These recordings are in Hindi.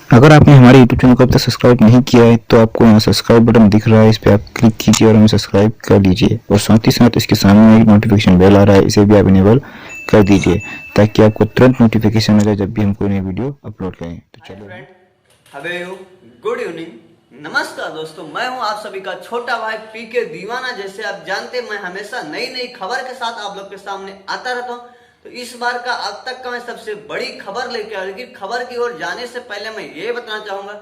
अगर आपने हमारे YouTube चैनल को अब तक सब्सक्राइब नहीं किया है तो आपको यहाँ सब्सक्राइब बटन दिख रहा है, इस पर आप क्लिक कीजिए और हमें सब्सक्राइब कर लीजिए। और साथ ही साथ इसके सामने एक नोटिफिकेशन बेल आ रहा है, इसे भी आप इनेबल कर दीजिए ताकि आपको तुरंत नोटिफिकेशन मिले जब भी हम कोई नई वीडियो अपलोड करें। तो हाय चलो friend, how are you? Good evening, नमस्कार दोस्तों। मैं हूं आप सभी का छोटा भाई पीके दीवाना। जैसे आप जानते हैं, मैं हमेशा नई नई खबर के साथ आप लोग के सामने आता रहता हूं। तो इस बार का अब तक का मैं सबसे बड़ी खबर लेके आया। लेकिन खबर की ओर जाने से पहले मैं ये बताना चाहूंगा,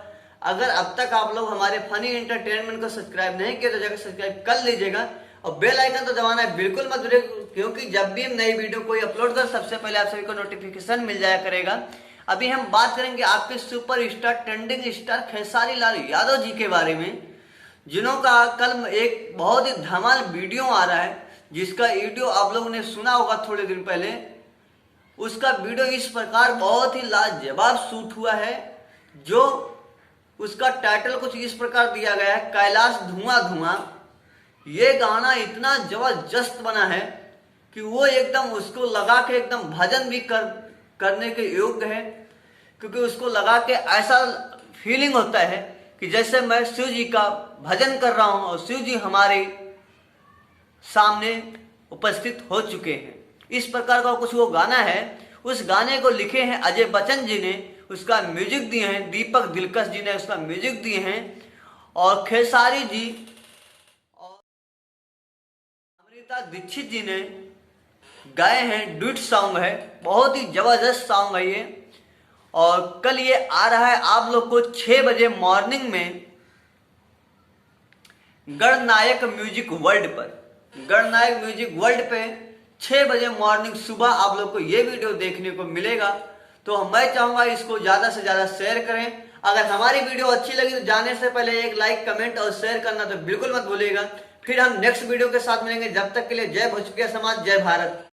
अगर अब तक आप लोग हमारे फनी एंटरटेनमेंट को सब्सक्राइब नहीं किए तो जाकर सब्सक्राइब कर लीजिएगा और बेल आइकन तो दबाना है बिल्कुल मत भूलिए, क्योंकि जब भी हम नई वीडियो कोई अपलोड कर सबसे पहले आप सभी को नोटिफिकेशन मिल जाया करेगा। अभी हम बात करेंगे आपके super star trending star Khesari Lal Yadav ji के बारे में, जिन्हों का कल एक बहुत ही धमाल वीडियो आ रहा है, जिसका वीडियो आप लोगों ने सुना होगा थोड़े दिन पहले। उसका वीडियो इस प्रकार बहुत ही लाजवाब शूट हुआ है, जो उसका टाइटल कुछ इस प्रकार दिया गया है, कैलाश धुआं धुआं। ये गाना इतना जबरदस्त बना है कि वो एकदम उसको लगा के एकदम भजन भी करने के योग्य है, क्योंकि उसको लगा के ऐसा फीलिंग होता है कि जैसे मैं शिव जी का भजन कर रहा हूं और शिव जी हमारे सामने उपस्थित हो चुके हैं। इस प्रकार का कुछ वो गाना है। उस गाने को लिखे हैं अजय बच्चन जी ने, उसका म्यूजिक दिए हैं दीपक दिलकश जी ने, उसका म्यूजिक दिए हैं और खेसारी जी और अमृता दीक्षित जी ने गाए हैं। डुइट सॉन्ग है, बहुत ही जबरदस्त सॉन्ग है ये। और कल ये आ रहा है आप लोग को 6 बजे मॉर्निंग में गणनायक म्यूजिक वर्ल्ड पर। गणनायक म्यूजिक वर्ल्ड पे 6 बजे मॉर्निंग सुबह आप लोग को ये वीडियो देखने को मिलेगा। तो मैं चाहूंगा इसको ज्यादा से ज्यादा शेयर करें। अगर हमारी वीडियो अच्छी लगी तो जाने से पहले एक लाइक, कमेंट और शेयर करना तो बिल्कुल मत भूलिएगा। फिर हम नेक्स्ट वीडियो के साथ मिलेंगे। जब तक के लिए जय भोजपुरिया समाज, जय भारत।